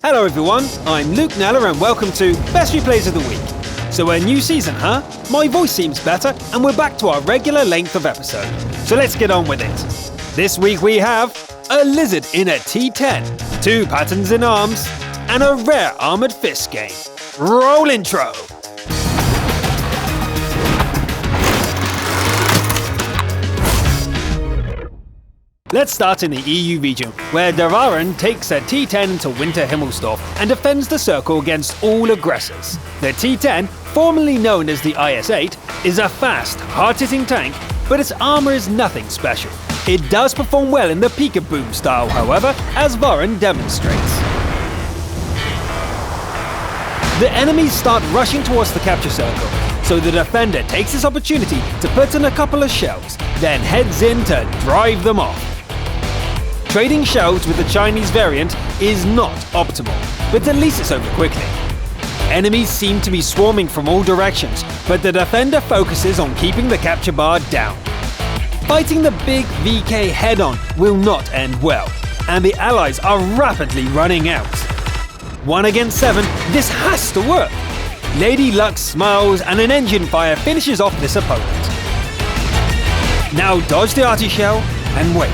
Hello everyone, I'm Luke Neller and welcome to Best Replays of the Week. So a new season, huh? My voice seems better and we're back to our regular length of episode. So let's get on with it. This week we have a lizard in a T10, 2 Pattons in arms, and a rare Armoured Fist game. Roll intro! Let's start in the EU region, where Dararen takes a T10 into Winter Himmelsdorf and defends the circle against all aggressors. The T10, formerly known as the IS-8, is a fast, hard-hitting tank, but its armor is nothing special. It does perform well in the peek-a-boom style, however, as Varen demonstrates. The enemies start rushing towards the capture circle, so the defender takes this opportunity to put in a couple of shells, then heads in to drive them off. Trading shells with the Chinese variant is not optimal, but at least it's over quickly. Enemies seem to be swarming from all directions, but the defender focuses on keeping the capture bar down. Fighting the big VK head-on will not end well, and the allies are rapidly running out. 1 against 7, this has to work! Lady Luck smiles and an engine fire finishes off this opponent. Now dodge the arty shell and wait.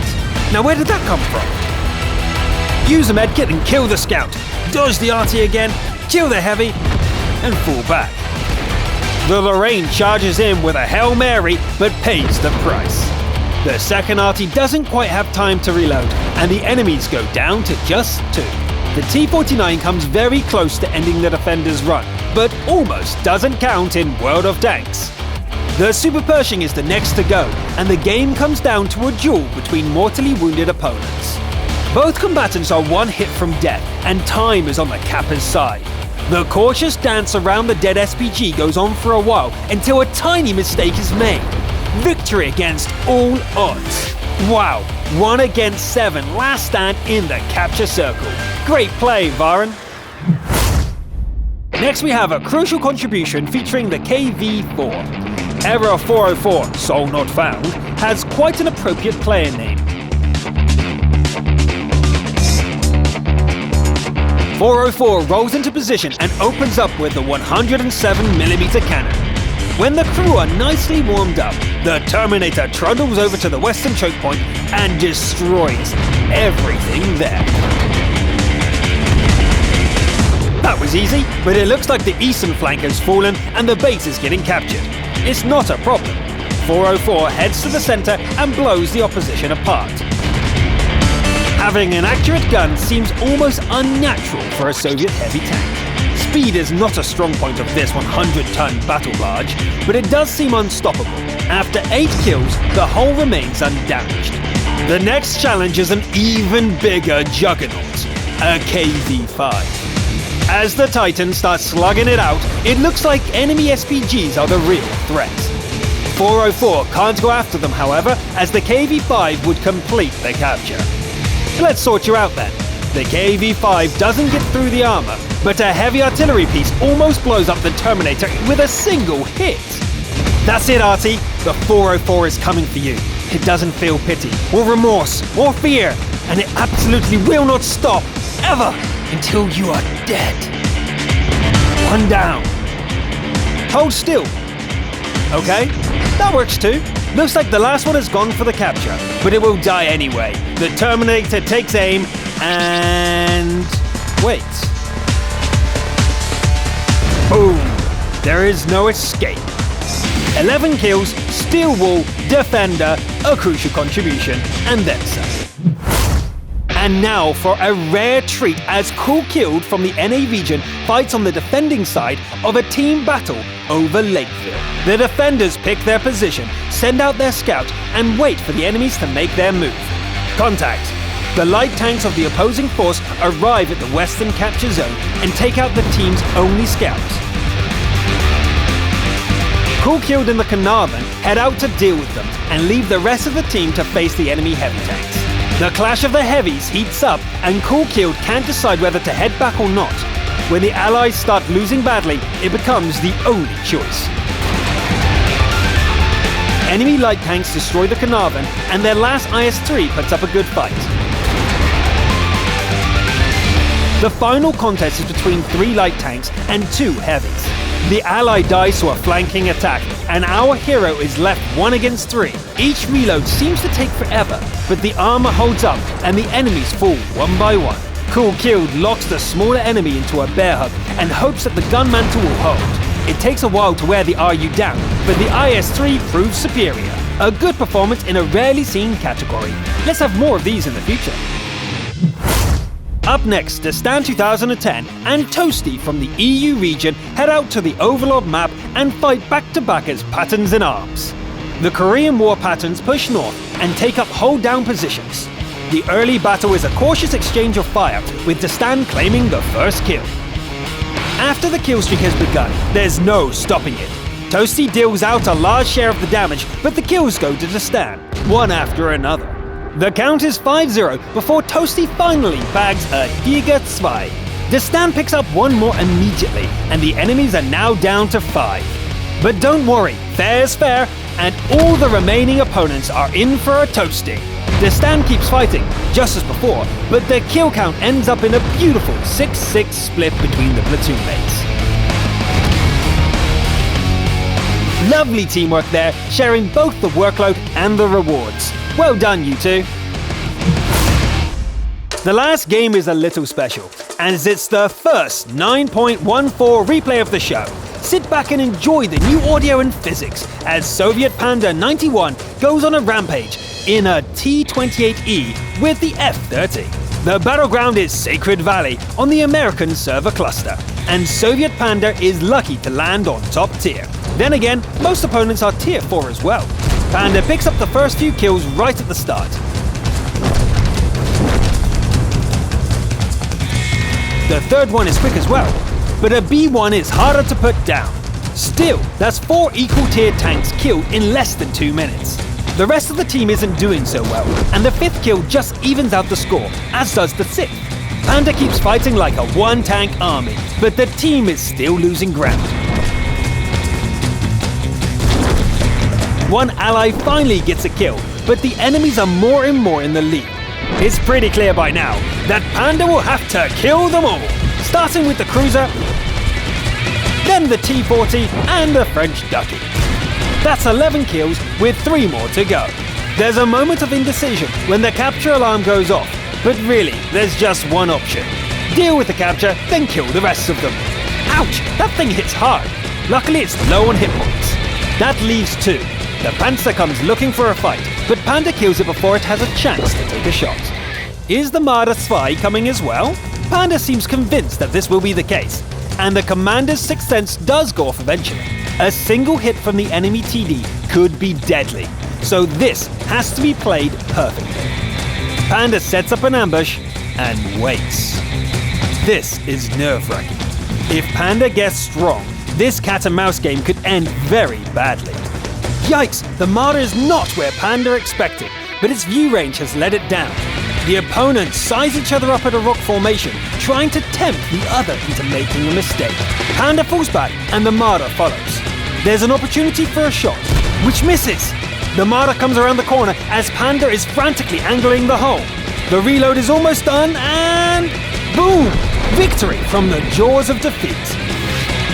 Now where did that come from? Use a medkit and kill the scout. Dodge the arty again, kill the heavy, and fall back. The Lorraine charges in with a Hail Mary, but pays the price. The second arty doesn't quite have time to reload, and the enemies go down to just 2. The T-49 comes very close to ending the defender's run, but almost doesn't count in World of Tanks. The Super Pershing is the next to go, and the game comes down to a duel between mortally wounded opponents. Both combatants are one hit from death, and time is on the Kappa's side. The cautious dance around the dead SPG goes on for a while until a tiny mistake is made. Victory against all odds. Wow, 1 against 7, last stand in the capture circle. Great play, Varen. Next we have a crucial contribution featuring the KV-4. Error 404, Soul Not Found, has quite an appropriate player name. 404 rolls into position and opens up with the 107mm cannon. When the crew are nicely warmed up, the Terminator trundles over to the western choke point and destroys everything there. That was easy, but it looks like the eastern flank has fallen and the base is getting captured. It's not a problem. 404 heads to the center and blows the opposition apart. Having an accurate gun seems almost unnatural for a Soviet heavy tank. Speed is not a strong point of this 100-ton battle barge, but it does seem unstoppable. After 8 kills, the hull remains undamaged. The next challenge is an even bigger juggernaut, a KV-5. As the Titan starts slugging it out, it looks like enemy SPGs are the real threat. 404 can't go after them, however, as the KV-5 would complete the capture. Let's sort you out then. The KV-5 doesn't get through the armor, but a heavy artillery piece almost blows up the Terminator with a single hit. That's it, Artie. The 404 is coming for you. It doesn't feel pity, or remorse, or fear, and it absolutely will not stop, ever, until you are dead. 1 down. Hold still. Okay, that works too. Looks like the last one has gone for the capture, but it will die anyway. The Terminator takes aim and... wait. Boom. There is no escape. 11 kills, steel wall, defender, a crucial contribution, and then some. And now for a rare treat as Coolkilled from the NA region fights on the defending side of a team battle over Lakeville. The defenders pick their position, send out their scout, and wait for the enemies to make their move. Contact. The light tanks of the opposing force arrive at the western capture zone and take out the team's only scout. Coolkilled and the Carnarvon head out to deal with them and leave the rest of the team to face the enemy heavy tanks. The clash of the heavies heats up and Coolkilled can't decide whether to head back or not. When the allies start losing badly, it becomes the only choice. Enemy light tanks destroy the Carnarvon and their last IS-3 puts up a good fight. The final contest is between 3 light tanks and 2 heavies. The Allied dies to a flanking attack, and our hero is left 1 against 3. Each reload seems to take forever, but the armor holds up and the enemies fall one by one. Coolkilled locks the smaller enemy into a bear hug and hopes that the gun mantle will hold. It takes a while to wear the RU down, but the IS-3 proves superior. A good performance in a rarely seen category. Let's have more of these in the future. Up next, Destan 2010 and Toasty from the EU region head out to the Overlord map and fight back-to-back as Pattons in arms. The Korean War Pattons push north and take up hold-down positions. The early battle is a cautious exchange of fire, with Destan claiming the first kill. After the kill streak has begun, there's no stopping it. Toasty deals out a large share of the damage, but the kills go to Destan, one after another. The count is 5-0 before Toasty finally bags a Tiger 2. Destan picks up 1 more immediately, and the enemies are now down to 5. But don't worry, fair's fair, and all the remaining opponents are in for a toasting. Destan keeps fighting, just as before, but the kill count ends up in a beautiful 6-6 split between the platoon mates. Lovely teamwork there, sharing both the workload and the rewards. Well done, you two. The last game is a little special, as it's the first 9.14 replay of the show. Sit back and enjoy the new audio and physics as Soviet Panda 91 goes on a rampage in a T-28E with the F-30. The battleground is Sacred Valley on the American server cluster, and Soviet Panda is lucky to land on top tier. Then again, most opponents are tier 4 as well. Panda picks up the first few kills right at the start. The third one is quick as well, but a B1 is harder to put down. Still, that's 4 equal tier tanks killed in less than 2 minutes. The rest of the team isn't doing so well, and the 5th kill just evens out the score, as does the 6th. Panda keeps fighting like a 1-tank army, but the team is still losing ground. One ally finally gets a kill, but the enemies are more and more in the lead. It's pretty clear by now that Panda will have to kill them all, starting with the cruiser, then the T-40 and the French Ducky. That's 11 kills with 3 more to go. There's a moment of indecision when the capture alarm goes off, but really, there's just one option. Deal with the capture, then kill the rest of them. Ouch, that thing hits hard. Luckily, it's low on hit points. That leaves 2. The Panzer comes looking for a fight, but Panda kills it before it has a chance to take a shot. Is the Marder 2 coming as well? Panda seems convinced that this will be the case, and the commander's sixth sense does go off eventually. A single hit from the enemy TD could be deadly, so this has to be played perfectly. Panda sets up an ambush and waits. This is nerve-wracking. If Panda gets strong, this cat-and-mouse game could end very badly. Yikes, the Marder is not where Panda expected, but its view range has let it down. The opponents size each other up at a rock formation, trying to tempt the other into making a mistake. Panda falls back and the Marder follows. There's an opportunity for a shot, which misses. The Marder comes around the corner as Panda is frantically angling the hole. The reload is almost done and boom! Victory from the jaws of defeat.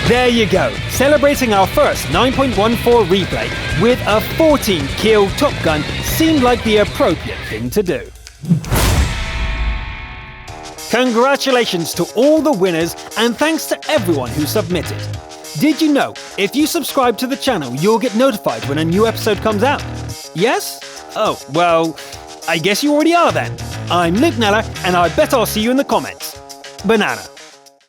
There you go, celebrating our first 9.14 replay with a 14-kill Top Gun seemed like the appropriate thing to do. Congratulations to all the winners and thanks to everyone who submitted. Did you know, if you subscribe to the channel, you'll get notified when a new episode comes out? Yes? Oh, well, I guess you already are then. I'm Luke Nella, and I bet I'll see you in the comments. Banana.